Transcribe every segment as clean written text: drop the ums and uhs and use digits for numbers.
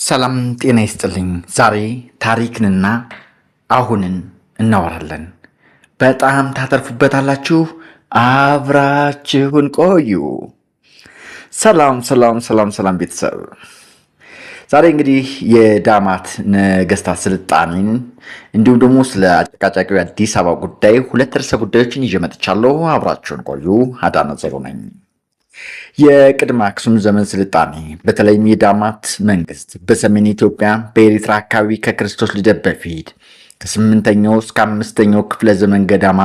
ሰላም ጤና ይስጥልኝ። ዛሬ ታሪክንና አሁንን እናወራለን። በጣም ታተርፉበታላችሁ። አብራችሁን ቆዩ። ሰላም ቤተሰብ። ዛሬ እንግዲህ የዳማት ነገስታት ስልጣኔን እንዲሁም ደግሞ ስለ አጨቃጫቂው አዲስ አበባ ጉዳይ ሁለት ርዕሰ ጉዳዮችን ይዤ መጥቻለሁ። አብራችሁን ቆዩ። አዳነ ዘሩ ነኝ። የቅድመ አክሱም ዘመን ስልጣኔ በተለይም የዳማት መንግስት በሰሜን ኢትዮጵያ በኤርትራ አካባቢ ከክርስቶስ ልደት በፊት ከ8ኛው እስከ 5ኛው ክፍለ ዘመን ገዳማ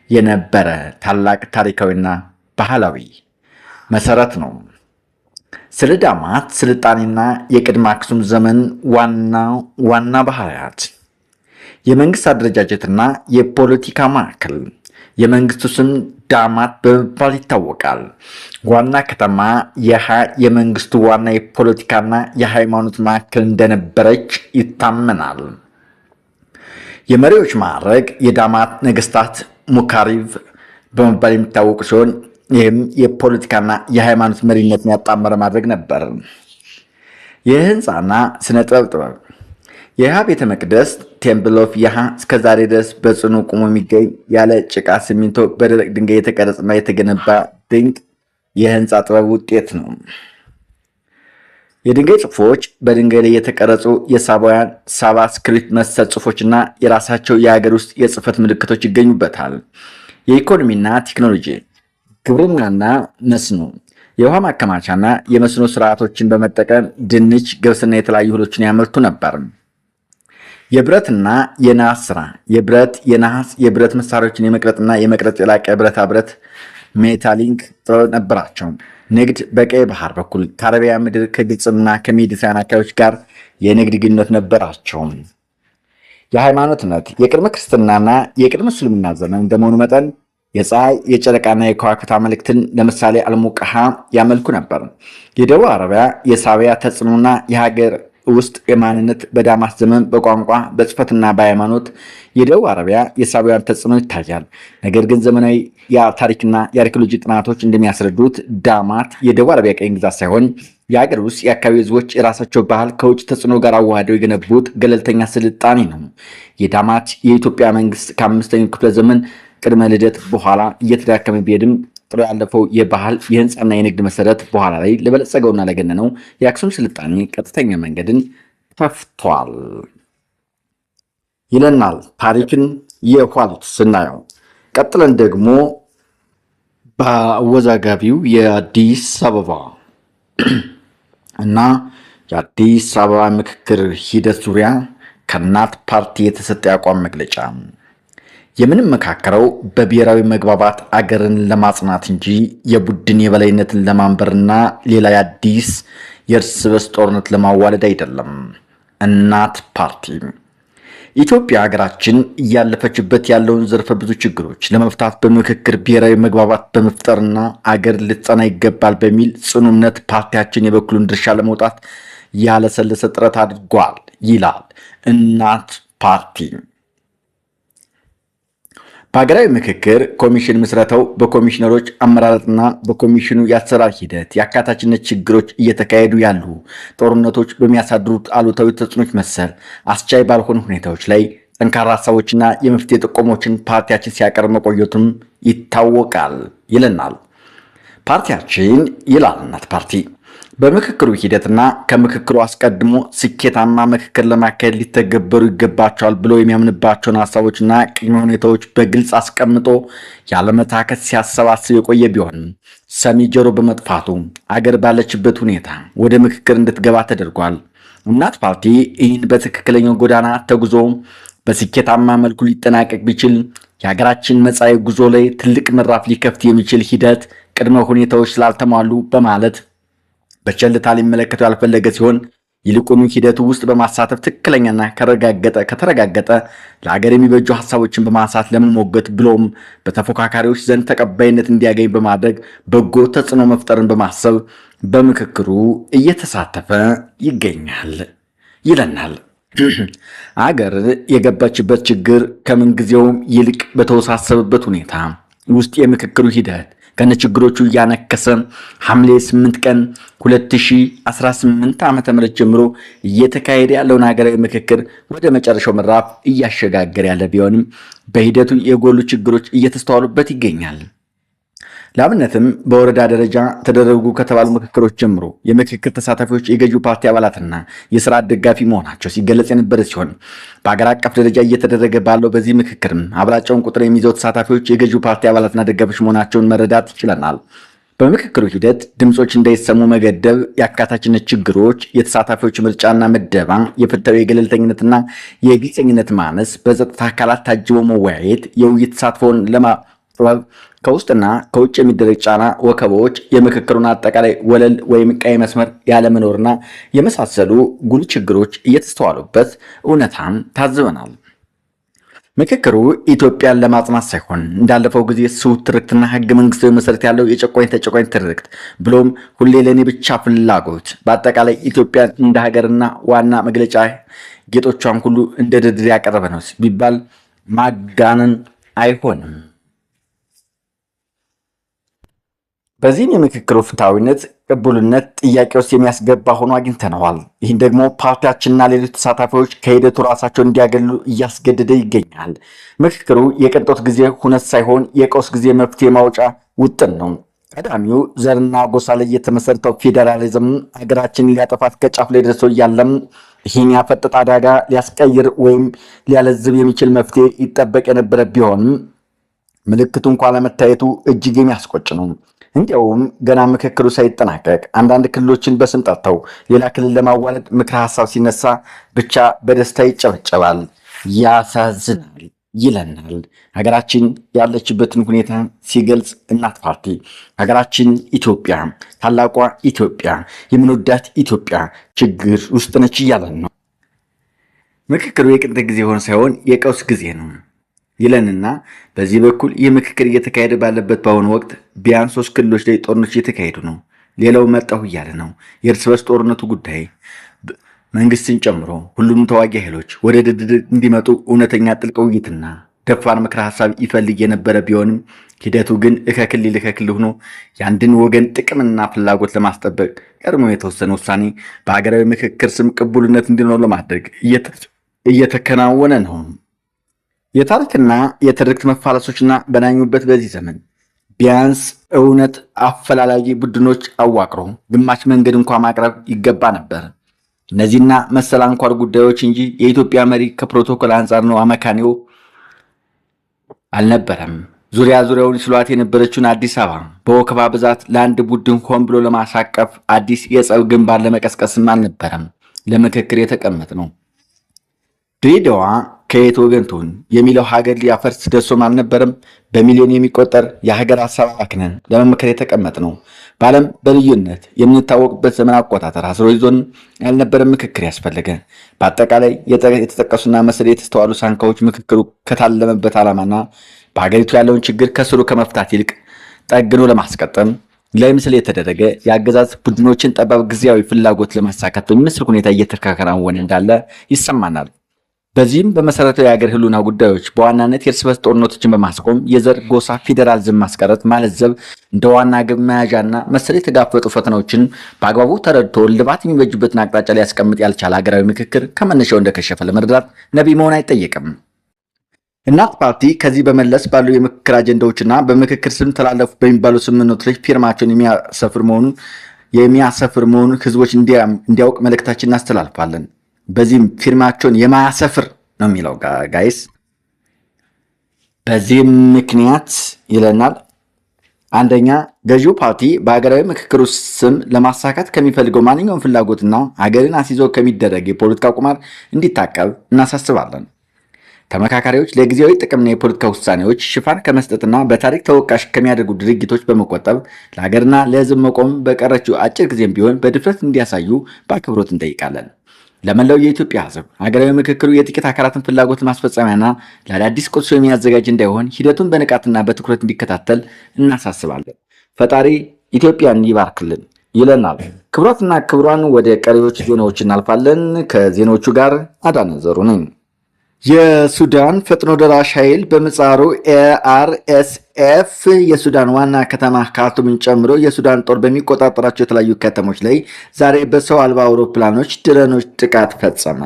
የነበረ ታላቅ ታሪካዊና ባህላዊ መሰረት ነው። ስለ ዳማት ስልጣኔና የቅድመ አክሱም ዘመን ዋና ባህሪያት፣ የመንግስት አደረጃጀትና የፖለቲካ ማዕከል። የመንግስቱ ስም ዳማት በመባል ይታወቃል። ዋና ከተማ የመንግስቱ ዋና የፖለቲካና የሃይማኖት ማዕከል እንደነበረች ይታመናል። የመሪዎች ማዕረግ የዳማት ነገስታት ሙካሪቭ በመባል የሚታወቁ ሲሆን ይህም የፖለቲካና የሃይማኖት መሪነትን ያጣመረ ማድረግ ነበር። የህንፃና ስነ ጥበብ የሃ ቤተ መቅደስ ቴምፕል ኦፍ ያሃ እስከዛሬ ድረስ በጽኑ ቆሞ የሚገኝ ያለ ጭቃ ሲሚንቶ በደረቅ ድንጋይ የተቀረጸና የተገነባ ድንቅ የህንፃ ጥበብ ውጤት ነው። የድንጋይ ጽሑፎች በድንጋይ ላይ የተቀረጹ የሳባውያን ሳባ ስክሪፕት መሰል ጽሑፎችና የራሳቸው የሀገር ውስጥ የጽህፈት ምልክቶች ይገኙበታል። የኢኮኖሚና ቴክኖሎጂ ግብርናና መስኖ የውሃ ማከማቻና የመስኖ ስርዓቶችን በመጠቀም ድንች፣ ገብስና የተለያዩ እህሎችን ያመርቱ ነበር። የብረትና የነሐስ ስራ የብረት፣ የነሐስ፣ የብረት መሳሪያዎችን የመቅረጥና የመቅረጽ የላቀ ብረታ ብረት ሜታሊንግ ጥበብ ነበራቸው። ንግድ በቀይ ባህር በኩል ከአረቢያ ምድር ከግብፅና ከሜዲትራንያን አካባቢዎች ጋር የንግድ ግንኙነት ነበራቸው። የሃይማኖትነት የቅድመ ክርስትናና የቅድመ እስልምና ዘመን እንደመሆኑ መጠን የፀሐይ የጨረቃና የከዋክብት አማልክትን ለምሳሌ አልሙቀሃ ያመልኩ ነበር። የደቡብ አረቢያ የሳቢያ ተጽዕኖና የሀገር ውስጥ የማንነት በዳማት ዘመን በቋንቋ በጽፈትና በሃይማኖት የደቡብ አረቢያ የሳቢያን ተጽዕኖ ይታያል። ነገር ግን ዘመናዊ የታሪክና የአርኪኦሎጂ ጥናቶች እንደሚያስረዱት ዳማት የደቡብ አረቢያ ቀኝ ግዛት ሳይሆን የሀገር ውስጥ የአካባቢ ህዝቦች የራሳቸው ባህል ከውጭ ተጽዕኖ ጋር አዋህደው የገነቡት ገለልተኛ ስልጣኔ ነው። የዳማት የኢትዮጵያ መንግስት ከ5ኛው ክፍለ ዘመን ቅድመ ልደት በኋላ እየተዳከመ ቢሄድም ጥሎ ያለፈው የባህል የህንፃና የንግድ መሰረት በኋላ ላይ ለበለጸገውና ለገነነው የአክሱም ስልጣኔ ቀጥተኛ መንገድን ከፍቷል ይለናል። ታሪክን የኋሊት ስናየው ቀጥለን ደግሞ በአወዛጋቢው የአዲስ አበባ እና የአዲስ አበባ ምክክር ሂደት ዙሪያ ከእናት ፓርቲ የተሰጠ የአቋም መግለጫ የምንመካከረው በብሔራዊ መግባባት አገርን ለማጽናት እንጂ የቡድን የበላይነትን ለማንበርና ሌላ የአዲስ የእርስ በርስ ጦርነት ለማዋለድ አይደለም። እናት ፓርቲ ኢትዮጵያ ሀገራችን እያለፈችበት ያለውን ዘርፈ ብዙ ችግሮች ለመፍታት በምክክር ብሔራዊ መግባባት በመፍጠርና አገር ልትጸና ይገባል በሚል ጽኑ እምነት ፓርቲያችን የበኩሉን ድርሻ ለመውጣት ያለሰለሰ ጥረት አድርጓል ይላል እናት ፓርቲ። በሀገራዊ ምክክር ኮሚሽን ምስረታው በኮሚሽነሮች አመራረጥና በኮሚሽኑ የአሰራር ሂደት የአካታችነት ችግሮች እየተካሄዱ ያሉ ጦርነቶች በሚያሳድሩት አሉታዊ ተጽዕኖች መሰል አስቻይ ባልሆኑ ሁኔታዎች ላይ ጠንካራ ሀሳቦችና የመፍትሄ ጥቆሞችን ፓርቲያችን ሲያቀርብ መቆየቱም ይታወቃል ይለናል ፓርቲያችን ይላል እናት ፓርቲ። በምክክሩ ሂደትና ከምክክሩ አስቀድሞ ስኬታማ ምክክር ለማካሄድ ሊተገበሩ ይገባቸዋል ብሎ የሚያምንባቸውን ሀሳቦችና ቅድመ ሁኔታዎች በግልጽ አስቀምጦ ያለመታከት ሲያሰባስብ የቆየ ቢሆንም ሰሚ ጆሮ በመጥፋቱ አገር ባለችበት ሁኔታ ወደ ምክክር እንድትገባ ተደርጓል። እናት ፓርቲ ይህን በትክክለኛው ጎዳና ተጉዞ በስኬታማ መልኩ ሊጠናቀቅ ቢችል የሀገራችን መጻኢ ጉዞ ላይ ትልቅ ምዕራፍ ሊከፍት የሚችል ሂደት ቅድመ ሁኔታዎች ስላልተሟሉ በማለት በቸልታ ሊመለከተው ያልፈለገ ሲሆን ይልቁኑ ሂደቱ ውስጥ በማሳተፍ ትክክለኛና ከተረጋገጠ ለሀገር የሚበጁ ሀሳቦችን በማንሳት ለመሞገት ብሎም በተፎካካሪዎች ዘንድ ተቀባይነት እንዲያገኝ በማድረግ በጎ ተጽዕኖ መፍጠርን በማሰብ በምክክሩ እየተሳተፈ ይገኛል ይለናል። አገር የገባችበት ችግር ከምንጊዜውም ይልቅ በተወሳሰበበት ሁኔታ ውስጥ የምክክሩ ሂደት ከነችግሮቹ እያነከሰ ሐምሌ 8 ቀን 2018 ዓ.ም ጀምሮ እየተካሄደ ያለውን ሀገራዊ ምክክር ወደ መጨረሻው ምዕራፍ እያሸጋገረ ያለ ቢሆንም በሂደቱ የጎሉ ችግሮች እየተስተዋሉበት ይገኛል። ለአብነትም በወረዳ ደረጃ ተደረጉ ከተባሉ ምክክሮች ጀምሮ የምክክር ተሳታፊዎች የገዢው ፓርቲ አባላትና የስርዓት ደጋፊ መሆናቸው ሲገለጽ የነበረ ሲሆን በአገር አቀፍ ደረጃ እየተደረገ ባለው በዚህ ምክክርም አብላጫውን ቁጥር የሚይዘው ተሳታፊዎች የገዢው ፓርቲ አባላትና ደጋፊዎች መሆናቸውን መረዳት ይችለናል። በምክክሩ ሂደት ድምፆች እንዳይሰሙ መገደብ፣ የአካታችነት ችግሮች፣ የተሳታፊዎች ምርጫና ምደባ፣ የፍትሐዊ የገለልተኝነትና የግልጸኝነት ማነስ፣ በጸጥታ አካላት ታጅቦ መወያየት፣ የውይይት ተሳትፎውን ለማጥበብ ከውስጥና ከውጭ የሚደረግ ጫና፣ ወከቦች፣ የምክክሩን አጠቃላይ ወለል ወይም ቀይ መስመር ያለመኖርና የመሳሰሉ ጉልህ ችግሮች እየተስተዋሉበት እውነታን ታዝበናል። ምክክሩ ኢትዮጵያን ለማጽናት ሳይሆን እንዳለፈው ጊዜ ስሁት ትርክትና ህገ መንግስታዊ መሰረት ያለው የጨቋኝ ተጨቋኝ ትርክት ብሎም ሁሌ ለኔ ብቻ ፍላጎት በአጠቃላይ ኢትዮጵያን እንደ ሀገርና ዋና መግለጫ ጌጦቿን ሁሉ እንደ ድርድር ያቀረበ ነው ቢባል ማጋነን አይሆንም። በዚህም የምክክሩ ፍትሐዊነት፣ ቅቡልነት ጥያቄ ውስጥ የሚያስገባ ሆኖ አግኝተነዋል። ይህን ደግሞ ፓርቲያችንና ሌሎች ተሳታፊዎች ከሂደቱ ራሳቸውን እንዲያገሉ እያስገደደ ይገኛል። ምክክሩ የቅንጦት ጊዜ ሁነት ሳይሆን የቀውስ ጊዜ መፍትሄ ማውጫ ውጥን ነው። ቀዳሚው ዘርና ጎሳ ላይ የተመሰረተው ፌዴራሊዝም ሀገራችንን ሊያጠፋት ከጫፍ ላይ ደርሶ እያለም ይህን ያፈጠጠ አደጋ ሊያስቀይር ወይም ሊያለዝብ የሚችል መፍትሄ ይጠበቅ የነበረ ቢሆንም ምልክቱ እንኳ ለመታየቱ እጅግ የሚያስቆጭ ነው። እንዲያውም ገና ምክክሩ ሳይጠናቀቅ አንዳንድ ክልሎችን በስም ጠርተው ሌላ ክልል ለማዋለድ ምክረ ሀሳብ ሲነሳ ብቻ በደስታ ይጨበጨባል። ያሳዝናል ይለናል። ሀገራችን ያለችበትን ሁኔታ ሲገልጽ እናት ፓርቲ ሀገራችን ኢትዮጵያ፣ ታላቋ ኢትዮጵያ፣ የምንወዳት ኢትዮጵያ ችግር ውስጥ ነች እያለን ነው። ምክክሩ የቅንጦት ጊዜ ሆነ ሳይሆን የቀውስ ጊዜ ነው ይለንና በዚህ በኩል ይህ ምክክር እየተካሄደ ባለበት በአሁኑ ወቅት ቢያንስ 3 ክልሎች ላይ ጦርነቶች እየተካሄዱ ነው። ሌላው መጣሁ እያለ ነው። የእርስ በርስ ጦርነቱ ጉዳይ መንግስትን ጨምሮ ሁሉም ተዋጊ ኃይሎች ወደ ድርድር እንዲመጡ እውነተኛ ጥልቅ ውይይትና ደፋር ምክረ ሀሳብ ይፈልግ የነበረ ቢሆንም ሂደቱ ግን እከክልል ሆኖ የአንድን ወገን ጥቅምና ፍላጎት ለማስጠበቅ ቀድሞ የተወሰነ ውሳኔ በሀገራዊ ምክክር ስም ቅቡልነት እንዲኖር ለማድረግ እየተከናወነ ነው። የታሪክና የትርክት መፋለሶችና በናኙበት በዚህ ዘመን ቢያንስ እውነት አፈላላጊ ቡድኖች አዋቅሮ ግማሽ መንገድ እንኳ ማቅረብ ይገባ ነበር። እነዚህና መሰል አንኳር ጉዳዮች እንጂ የኢትዮጵያ መሪ ከፕሮቶኮል አንጻር ነው አመካኒው አልነበረም። ዙሪያውን ስሏት የነበረችውን አዲስ አበባ በወከባ ብዛት ለአንድ ቡድን ሆን ብሎ ለማሳቀፍ አዲስ የጸብ ግንባር ለመቀስቀስም አልነበረም ለምክክር የተቀመጥ ነው። ድሬዳዋ ከየት ወገን ትሁን የሚለው ሀገር ሊያፈርስ ደርሶም አልነበረም። በሚሊዮን የሚቆጠር የሀገር ሀሳብ አክነን ለመመከር የተቀመጥ ነው። በዓለም በልዩነት የምንታወቅበት ዘመን አቆጣጠር አስሮ ይዞን ያልነበረ ምክክር ያስፈለገ። በአጠቃላይ የተጠቀሱና መሰል የተስተዋሉ ሳንካዎች ምክክሩ ከታለመበት ዓላማና በሀገሪቱ ያለውን ችግር ከስሩ ከመፍታት ይልቅ ጠግኖ ለማስቀጠም ለምሳሌ የተደረገ የአገዛዝ ቡድኖችን ጠባብ ጊዜያዊ ፍላጎት ለማሳካት በሚመስል ሁኔታ እየተከናወነ እንዳለ ይሰማናል። በዚህም በመሰረታዊ የሀገር ህልውና ጉዳዮች በዋናነት የእርስ በርስ ጦርነቶችን በማስቆም የዘር ጎሳ ፌዴራሊዝም ማስቀረት ማለዘብ እንደ ዋና ግብ መያዣና መሰል የተጋፈጡ ፈተናዎችን በአግባቡ ተረድቶ ልባት የሚበጁበትን አቅጣጫ ሊያስቀምጥ ያልቻለ ሀገራዊ ምክክር ከመነሻው እንደከሸፈ ለመረዳት ነቢይ መሆን አይጠየቅም። እናት ፓርቲ ከዚህ በመለስ ባሉ የምክክር አጀንዳዎችና በምክክር ስም ተላለፉ በሚባሉ ስምምነቶች ላይ ፊርማቸውን የሚያሰፍር መሆኑን ህዝቦች እንዲያውቅ መልእክታችን እናስተላልፋለን። በዚህም ፊርማቸውን የማያሰፍር ነው የሚለው ጋይስ። በዚህም ምክንያት ይለናል፣ አንደኛ ገዢው ፓርቲ በሀገራዊ ምክክሩ ስም ለማሳካት ከሚፈልገው ማንኛውም ፍላጎትና ሀገርን አስይዞ ከሚደረግ የፖለቲካ ቁማር እንዲታቀብ እናሳስባለን። ተመካካሪዎች ለጊዜያዊ ጥቅምና የፖለቲካ ውሳኔዎች ሽፋን ከመስጠትና በታሪክ ተወቃሽ ከሚያደርጉ ድርጊቶች በመቆጠብ ለሀገርና ለህዝብ መቆም በቀረችው አጭር ጊዜም ቢሆን በድፍረት እንዲያሳዩ በአክብሮት እንጠይቃለን። ለመላው የኢትዮጵያ ህዝብ ሀገራዊ ምክክሩ የጥቂት አካላትን ፍላጎት ማስፈጸሚያና ለአዳዲስ ቁርሶ የሚያዘጋጅ እንዳይሆን ሂደቱን በንቃትና በትኩረት እንዲከታተል እናሳስባለን። ፈጣሪ ኢትዮጵያን ይባርክልን ይለናል። ክቡራትና ክቡራን፣ ወደ ቀሪዎች ዜናዎች እናልፋለን። ከዜናዎቹ ጋር አዳነ ዘሩ ነኝ። የሱዳን ፈጥኖ ደራሽ ኃይል በምህጻሩ ኤአርኤስኤፍ የሱዳን ዋና ከተማ ካርቱምን ጨምሮ የሱዳን ጦር በሚቆጣጠራቸው የተለያዩ ከተሞች ላይ ዛሬ በሰው አልባ አውሮፕላኖች ድሮኖች ጥቃት ፈጸመ።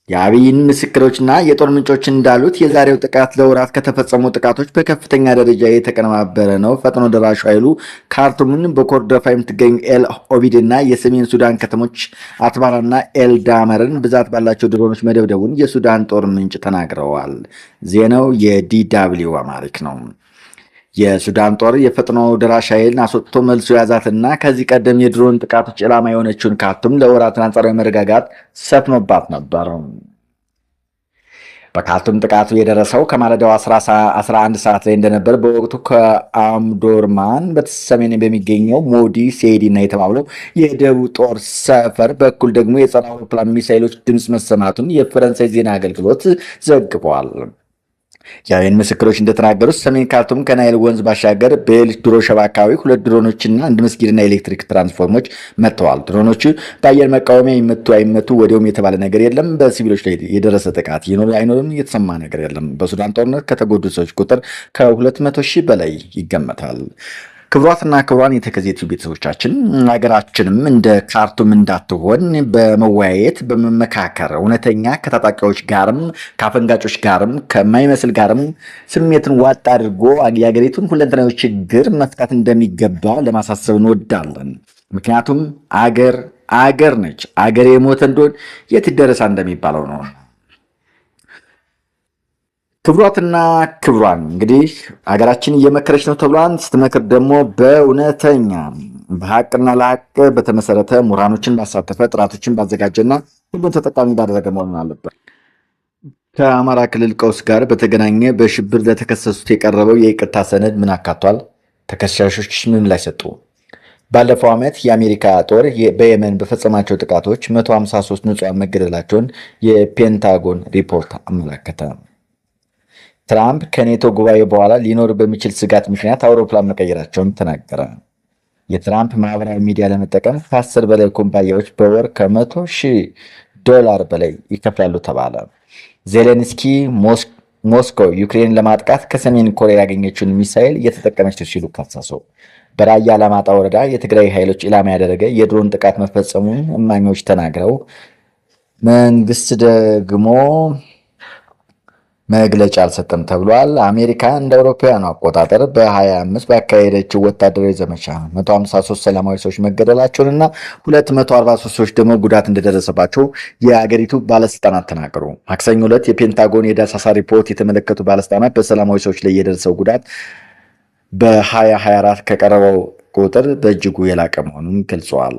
የአብይን ምስክሮችና የጦር ምንጮች እንዳሉት የዛሬው ጥቃት ለወራት ከተፈጸሙ ጥቃቶች በከፍተኛ ደረጃ የተቀነባበረ ነው። ፈጥኖ ደራሹ ኃይሉ ካርቱምን በኮርዶፋ የምትገኝ ኤል ኦቢድ እና የሰሜን ሱዳን ከተሞች አትባራና ኤልዳመርን ብዛት ባላቸው ድሮኖች መደብደቡን የሱዳን ጦር ምንጭ ተናግረዋል። ዜናው የዲደብሊው አማሪክ ነው። የሱዳን ጦር የፈጥኖ ደራሽ ኃይልን አስወጥቶ መልሶ ያዛትና ከዚህ ቀደም የድሮን ጥቃቶች ዓላማ የሆነችውን ካርቱም ለወራት አንጻራዊ መረጋጋት ሰፍኖባት ነበር። በካርቱም ጥቃቱ የደረሰው ከማለዳው 11 ሰዓት ላይ እንደነበር በወቅቱ ከአምዶርማን በሰሜን በሚገኘው ሞዲ ሴዲ እና የተባለው የደቡብ ጦር ሰፈር በኩል ደግሞ የጸረ አውሮፕላን ሚሳይሎች ድምፅ መሰማቱን የፈረንሳይ ዜና አገልግሎት ዘግቧል። የአይን ምስክሮች እንደተናገሩት ሰሜን ካርቱም ከናይል ወንዝ ባሻገር በኤል ድሮሸባ አካባቢ 2 ድሮኖችና 1 መስጊድና ኤሌክትሪክ ትራንስፎርሞች መጥተዋል። ድሮኖቹ በአየር መቃወሚያ ይመቱ አይመቱ ወዲያውም የተባለ ነገር የለም። በሲቪሎች ላይ የደረሰ ጥቃት ይኖር አይኖርም የተሰማ ነገር የለም። በሱዳን ጦርነት ከተጎዱ ሰዎች ቁጥር ከ200,000 በላይ ይገመታል። ክቡራትና ክቡራን የተከዜቱ ቤተሰቦቻችን ሀገራችንም እንደ ካርቱም እንዳትሆን በመወያየት በመመካከር እውነተኛ ከታጣቂዎች ጋርም ከአፈንጋጮች ጋርም ከማይመስል ጋርም ስሜትን ዋጥ አድርጎ የሀገሪቱን ሁለንተናዊ ችግር መፍታት እንደሚገባ ለማሳሰብ እንወዳለን። ምክንያቱም አገር ነች። አገር የሞተ እንደሆን የት ይደረሳ እንደሚባለው ነው። ክቡራትና ክቡራን እንግዲህ ሀገራችን እየመከረች ነው ተብሏን። ስትመክር ደግሞ በእውነተኛ በሀቅና ለሀቅ በተመሰረተ ምሁራኖችን ባሳተፈ ጥራቶችን ባዘጋጀና ሁሉን ተጠቃሚ ባደረገ መሆኑን አለበት። ከአማራ ክልል ቀውስ ጋር በተገናኘ በሽብር ለተከሰሱት የቀረበው የይቅርታ ሰነድ ምን አካቷል? ተከሳሾች ምን ላይ ሰጡ? ባለፈው ዓመት የአሜሪካ ጦር በየመን በፈጸማቸው ጥቃቶች 153 ንጹሃን መገደላቸውን የፔንታጎን ሪፖርት አመላከተ። ትራምፕ ከኔቶ ጉባኤ በኋላ ሊኖር በሚችል ስጋት ምክንያት አውሮፕላን መቀየራቸውን ተናገረ። የትራምፕ ማህበራዊ ሚዲያ ለመጠቀም ከ10 በላይ ኩባንያዎች በወር $100,000 በላይ ይከፍላሉ ተባለ። ዜሌንስኪ ሞስኮ ዩክሬን ለማጥቃት ከሰሜን ኮሪያ ያገኘችውን ሚሳይል እየተጠቀመች ሲሉ ከሰሱ። በራያ አላማጣ ወረዳ የትግራይ ኃይሎች ኢላማ ያደረገ የድሮን ጥቃት መፈጸሙን እማኞች ተናግረው መንግስት ደግሞ መግለጫ አልሰጠም ተብሏል። አሜሪካ እንደ አውሮፓውያኑ አቆጣጠር በ25 ባካሄደችው ወታደራዊ ዘመቻ 153 ሰላማዊ ሰዎች መገደላቸውንና 243 ሰዎች ደግሞ ጉዳት እንደደረሰባቸው የአገሪቱ ባለስልጣናት ተናገሩ። ማክሰኞ ዕለት የፔንታጎን የዳሰሳ ሪፖርት የተመለከቱ ባለስልጣናት በሰላማዊ ሰዎች ላይ የደረሰው ጉዳት በ2024 ከቀረበው ቁጥር በእጅጉ የላቀ መሆኑን ገልጸዋል።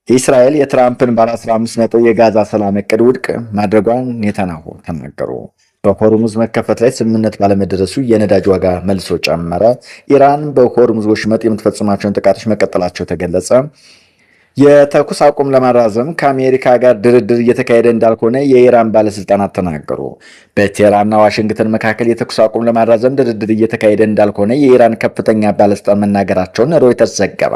እስራኤል የትራምፕን ባለ 15 ነጥብ የጋዛ ሰላም እቅድ ውድቅ ማድረጓን ኔታንያሁ ተናገሩ። በሆርሙዝ መከፈት ላይ ስምምነት ባለመደረሱ የነዳጅ ዋጋ መልሶ ጨመረ። ኢራን በሆርሙዝ ወሽመጥ የምትፈጽማቸውን ጥቃቶች መቀጠላቸው ተገለጸ። የተኩስ አቁም ለማራዘም ከአሜሪካ ጋር ድርድር እየተካሄደ እንዳልሆነ የኢራን ባለስልጣናት ተናገሩ። በቴህራንና ዋሽንግተን መካከል የተኩስ አቁም ለማራዘም ድርድር እየተካሄደ እንዳልሆነ የኢራን ከፍተኛ ባለስልጣን መናገራቸውን ሮይተርስ ዘገባ።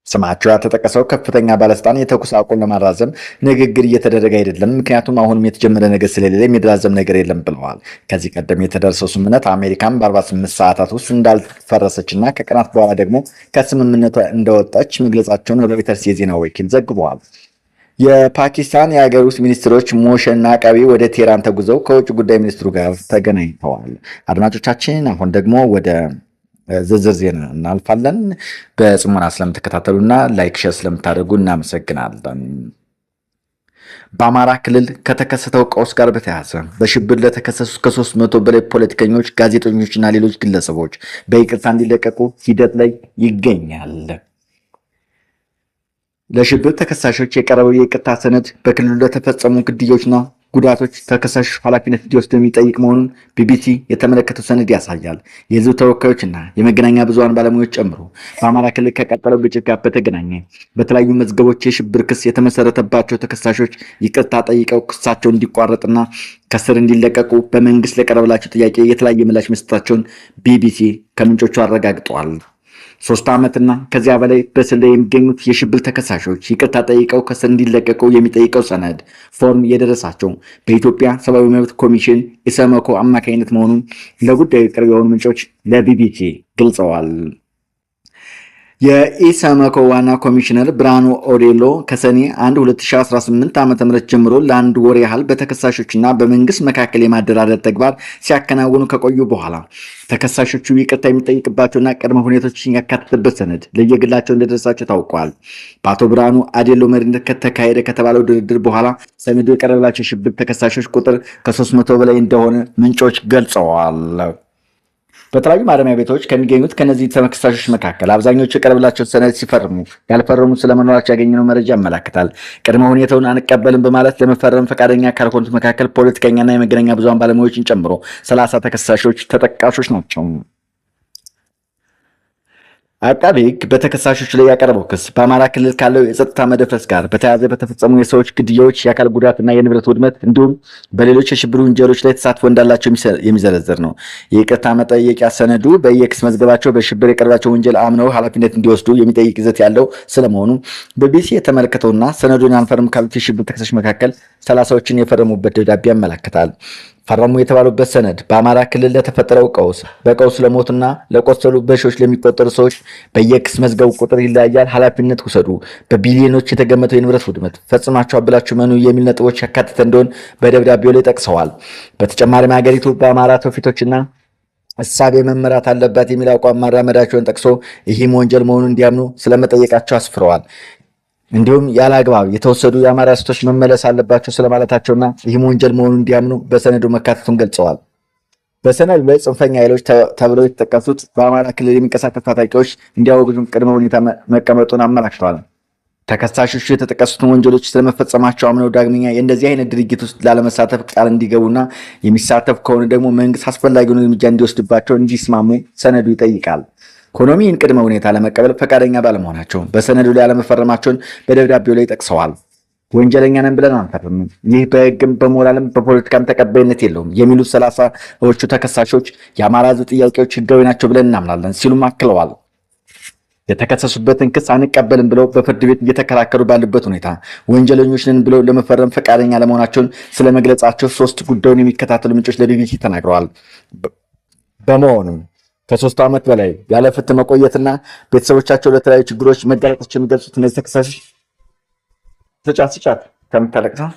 ስማቸው ያልተጠቀሰው ከፍተኛ ባለስልጣን የተኩስ አቁም ለማራዘም ንግግር እየተደረገ አይደለም፣ ምክንያቱም አሁንም የተጀመረ ነገር ስለሌለ የሚራዘም ነገር የለም ብለዋል። ከዚህ ቀደም የተደረሰው ስምምነት አሜሪካን በ48 ሰዓታት ውስጥ እንዳልፈረሰችና ከቀናት በኋላ ደግሞ ከስምምነቷ እንደወጣች መግለጻቸውን ሮይተርስ የዜና ወኪል ዘግበዋል። የፓኪስታን የሀገር ውስጥ ሚኒስትሮች ሞሸና አቃቢ ወደ ቴህራን ተጉዘው ከውጭ ጉዳይ ሚኒስትሩ ጋር ተገናኝተዋል። አድማጮቻችን አሁን ደግሞ ወደ ዝርዝር ዜና እናልፋለን። በጽሞና ስለምትከታተሉና ላይክ ሼር ስለምታደርጉ እናመሰግናለን። በአማራ ክልል ከተከሰተው ቀውስ ጋር በተያያዘ በሽብር ለተከሰሱ ከ300 በላይ ፖለቲከኞች፣ ጋዜጠኞችና ሌሎች ግለሰቦች በይቅርታ እንዲለቀቁ ሂደት ላይ ይገኛል። ለሽብር ተከሳሾች የቀረበው የይቅርታ ሰነድ በክልሉ ለተፈጸሙ ግድያዎችና ጉዳቶች ተከሳሾች ኃላፊነት እንዲወስዱ የሚጠይቅ መሆኑን ቢቢሲ የተመለከተው ሰነድ ያሳያል። የህዝብ ተወካዮችና የመገናኛ ብዙሃን ባለሙያዎች ጨምሮ በአማራ ክልል ከቀጠለው ግጭት ጋር በተገናኘ በተለያዩ መዝገቦች የሽብር ክስ የተመሰረተባቸው ተከሳሾች ይቅርታ ጠይቀው ክሳቸው እንዲቋረጥና ከስር እንዲለቀቁ በመንግስት ለቀረበላቸው ጥያቄ የተለያየ ምላሽ መስጠታቸውን ቢቢሲ ከምንጮቹ አረጋግጠዋል። 3 ዓመትና ከዚያ በላይ በእስር ላይ የሚገኙት የሽብር ተከሳሾች ይቅርታ ጠይቀው ከእስር እንዲለቀቁ የሚጠይቀው ሰነድ ፎርም የደረሳቸው በኢትዮጵያ ሰብአዊ መብት ኮሚሽን ኢሰመኮ አማካኝነት መሆኑን ለጉዳዩ ቅርብ የሆኑ ምንጮች ለቢቢሲ ገልጸዋል። የኢሰመኮ ዋና ኮሚሽነር ብርሃኑ ኦዴሎ ከሰኔ 1 2018 ዓ.ም ጀምሮ ለአንድ ወር ያህል በተከሳሾችና በመንግስት መካከል የማደራደር ተግባር ሲያከናውኑ ከቆዩ በኋላ ተከሳሾቹ ይቅርታ የሚጠይቅባቸውና ቅድመ ሁኔታዎችን ያካተተበት ሰነድ ለየግላቸው እንደደረሳቸው ታውቋል። በአቶ ብርሃኑ ኦዴሎ መሪነት ከተካሄደ ከተባለው ድርድር በኋላ ሰነዱ የቀረበላቸው የሽብር ተከሳሾች ቁጥር ከ300 በላይ እንደሆነ ምንጮች ገልጸዋል። በተለያዩ ማረሚያ ቤቶች ከሚገኙት ከነዚህ ተከሳሾች መካከል አብዛኞቹ የቀረበላቸውን ሰነድ ሲፈርሙ ያልፈረሙ ስለመኖራቸው ያገኘነው መረጃ ያመለክታል። ቅድመ ሁኔታውን አንቀበልም በማለት ለመፈረም ፈቃደኛ ካልሆኑት መካከል ፖለቲከኛና የመገናኛ ብዙሃን ባለሙያዎችን ጨምሮ 30 ተከሳሾች ተጠቃሾች ናቸው። አቃቤ ሕግ በተከሳሾች ላይ ያቀረበው ክስ በአማራ ክልል ካለው የጸጥታ መደፍረስ ጋር በተያያዘ በተፈጸሙ የሰዎች ግድያዎች፣ የአካል ጉዳትና የንብረት ውድመት እንዲሁም በሌሎች የሽብር ወንጀሎች ላይ ተሳትፎ እንዳላቸው የሚዘረዝር ነው። የይቅርታ መጠየቂያ ሰነዱ በየክስ መዝገባቸው በሽብር የቀረባቸው ወንጀል አምነው ኃላፊነት እንዲወስዱ የሚጠይቅ ይዘት ያለው ስለመሆኑ በቢቢሲ የተመለከተውና ሰነዱን አንፈርም ካሉት የሽብር ተከሳሾች መካከል 30ዎችን የፈረሙበት ደብዳቤ ያመለክታል። ፈረሙ የተባሉበት ሰነድ በአማራ ክልል ለተፈጠረው ቀውስ፣ በቀውስ ለሞትና ለቆሰሉ በሺዎች ለሚቆጠሩ ሰዎች በየክስ መዝገቡ ቁጥር ይለያያል፣ ኃላፊነት ውሰዱ፣ በቢሊዮኖች የተገመተው የንብረት ውድመት ፈጽማችሁ አብላችሁ መኑ የሚል ነጥቦች ያካተተ እንደሆን በደብዳቤው ላይ ጠቅሰዋል። በተጨማሪም ሀገሪቱ በአማራ ትውፊቶችና እሳቤ መመራት አለባት የሚል አቋም ማራመዳቸውን ጠቅሶ ይህም ወንጀል መሆኑን እንዲያምኑ ስለመጠየቃቸው አስፍረዋል። እንዲሁም ያለ አግባብ የተወሰዱ የአማራ ሴቶች መመለስ አለባቸው ስለማለታቸውና ይህም ወንጀል መሆኑን እንዲያምኑ በሰነዱ መካተቱን ገልጸዋል። በሰነዱ ላይ ጽንፈኛ ኃይሎች ተብለው የተጠቀሱት በአማራ ክልል የሚንቀሳቀሱ ታጣቂዎች እንዲያወግዙ ቅድመ ሁኔታ መቀመጡን አመላክተዋል። ተከሳሾቹ የተጠቀሱትን ወንጀሎች ስለመፈጸማቸው አምነው ዳግመኛ የእንደዚህ አይነት ድርጊት ውስጥ ላለመሳተፍ ቃል እንዲገቡና የሚሳተፍ ከሆነ ደግሞ መንግስት አስፈላጊውን እርምጃ እንዲወስድባቸው እንዲስማሙ ሰነዱ ይጠይቃል። ኢኮኖሚን ቅድመ ሁኔታ ለመቀበል ፈቃደኛ ባለመሆናቸው በሰነዱ ላይ ያለመፈረማቸውን በደብዳቤው ላይ ጠቅሰዋል። ወንጀለኛ ነን ብለን አንፈርምም፣ ይህ በህግም በሞራልም በፖለቲካም ተቀባይነት የለውም የሚሉት 30ዎቹ ተከሳሾች የአማራ ህዝብ ጥያቄዎች ህጋዊ ናቸው ብለን እናምናለን ሲሉም አክለዋል። የተከሰሱበትን ክስ አንቀበልም ብለው በፍርድ ቤት እየተከራከሩ ባሉበት ሁኔታ ወንጀለኞች ነን ብለው ለመፈረም ፈቃደኛ ለመሆናቸውን ስለመግለጻቸው 3 ጉዳዩን የሚከታተሉ ምንጮች ለቢቢሲ ተናግረዋል። በመሆኑም ከ3 ዓመት በላይ ያለ ፍትህ መቆየትና ቤተሰቦቻቸው ለተለያዩ ችግሮች መጋለጣቸው የሚገልጹት እነዚህ ተከሳሾች ተጫጭ ከምታለቅሰው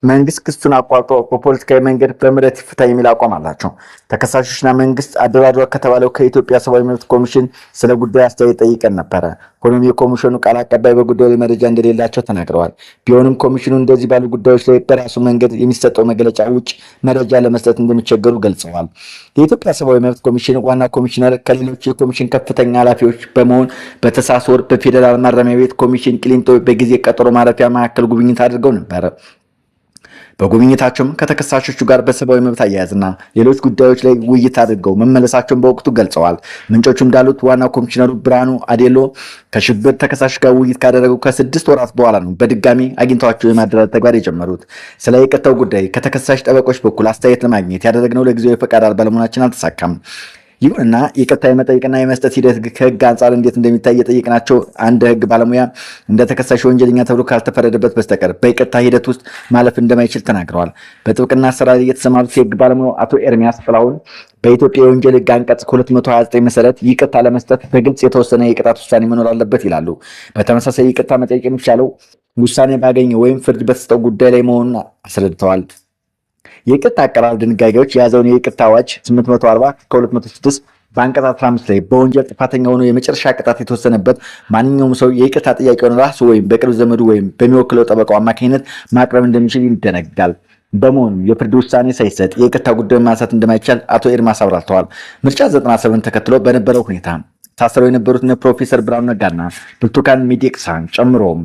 መንግስት ክሱን አቋርጦ በፖለቲካዊ መንገድ በምህረት ይፍታ የሚል አቋም አላቸው። ተከሳሾችና መንግስት አደራድሯ ከተባለው ከኢትዮጵያ ሰብአዊ መብት ኮሚሽን ስለ ጉዳዩ አስተያየት ጠይቀን ነበረ። ሆኖም የኮሚሽኑ ቃል አቀባይ በጉዳዩ ላይ መረጃ እንደሌላቸው ተናግረዋል። ቢሆንም ኮሚሽኑ እንደዚህ ባሉ ጉዳዮች ላይ በራሱ መንገድ የሚሰጠው መግለጫ ውጭ መረጃ ለመስጠት እንደሚቸገሩ ገልጸዋል። የኢትዮጵያ ሰብአዊ መብት ኮሚሽን ዋና ኮሚሽነር ከሌሎች የኮሚሽን ከፍተኛ ኃላፊዎች በመሆን በታህሳስ ወር በፌዴራል ማረሚያ ቤት ኮሚሽን ቂሊንጦ በጊዜ ቀጠሮ ማረፊያ ማዕከል ጉብኝት አድርገው ነበር። በጉብኝታቸውም ከተከሳሾቹ ጋር በሰብአዊ መብት አያያዝና ሌሎች ጉዳዮች ላይ ውይይት አድርገው መመለሳቸውን በወቅቱ ገልጸዋል። ምንጮቹ እንዳሉት ዋና ኮሚሽነሩ ብርሃኑ ኦዴሎ ከሽብር ተከሳሾች ጋር ውይይት ካደረጉ ከ6 ወራት በኋላ ነው በድጋሚ አግኝተዋቸው የማደራደር ተግባር የጀመሩት። ስለ ይቅርታው ጉዳይ ከተከሳሽ ጠበቆች በኩል አስተያየት ለማግኘት ያደረግነው ለጊዜው የፈቃድ አልባ መሆናችን አልተሳካም። ይሁንና ይቅርታ የመጠየቅና የመስጠት ሂደት ከህግ አንጻር እንዴት እንደሚታይ የጠየቅናቸው አንድ ህግ ባለሙያ እንደ ተከሳሽ ወንጀለኛ ተብሎ ካልተፈረደበት በስተቀር በይቅርታ ሂደት ውስጥ ማለፍ እንደማይችል ተናግረዋል። በጥብቅና አሰራር የተሰማሩት የህግ ባለሙያው አቶ ኤርሚያስ ጥላሁን በኢትዮጵያ የወንጀል ህግ አንቀጽ 229 መሰረት ይቅርታ ለመስጠት በግልጽ የተወሰነ የቅጣት ውሳኔ መኖር አለበት ይላሉ። በተመሳሳይ ይቅርታ መጠየቅ የሚቻለው ውሳኔ ባገኘ ወይም ፍርድ በተሰጠው ጉዳይ ላይ መሆኑን አስረድተዋል። የይቅርታ አቀራረብ ድንጋጌዎች የያዘውን የይቅርታ አዋጅ 840 ከ206 በአንቀጽ 15 ላይ በወንጀል ጥፋተኛ ሆኖ የመጨረሻ ቅጣት የተወሰነበት ማንኛውም ሰው የይቅርታ ጥያቄውን ራሱ ወይም በቅርብ ዘመዱ ወይም በሚወክለው ጠበቃው አማካኝነት ማቅረብ እንደሚችል ይደነግጋል። በመሆኑ የፍርድ ውሳኔ ሳይሰጥ የይቅርታ ጉዳይ ማንሳት እንደማይቻል አቶ ኤርሚያስ አብራርተዋል። ምርጫ 97 ተከትሎ በነበረው ሁኔታ ታስረው የነበሩት ፕሮፌሰር ብርሃኑ ነጋና ብርቱካን ሚደቅሳን ጨምሮም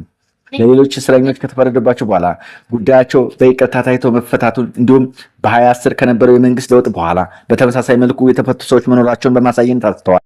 ለሌሎች እስረኞች ከተፈረደባቸው በኋላ ጉዳያቸው በይቅርታ ታይቶ መፈታቱን እንዲሁም በ2010 ከነበረው የመንግስት ለውጥ በኋላ በተመሳሳይ መልኩ የተፈቱ ሰዎች መኖራቸውን በማሳየት አስተዋል።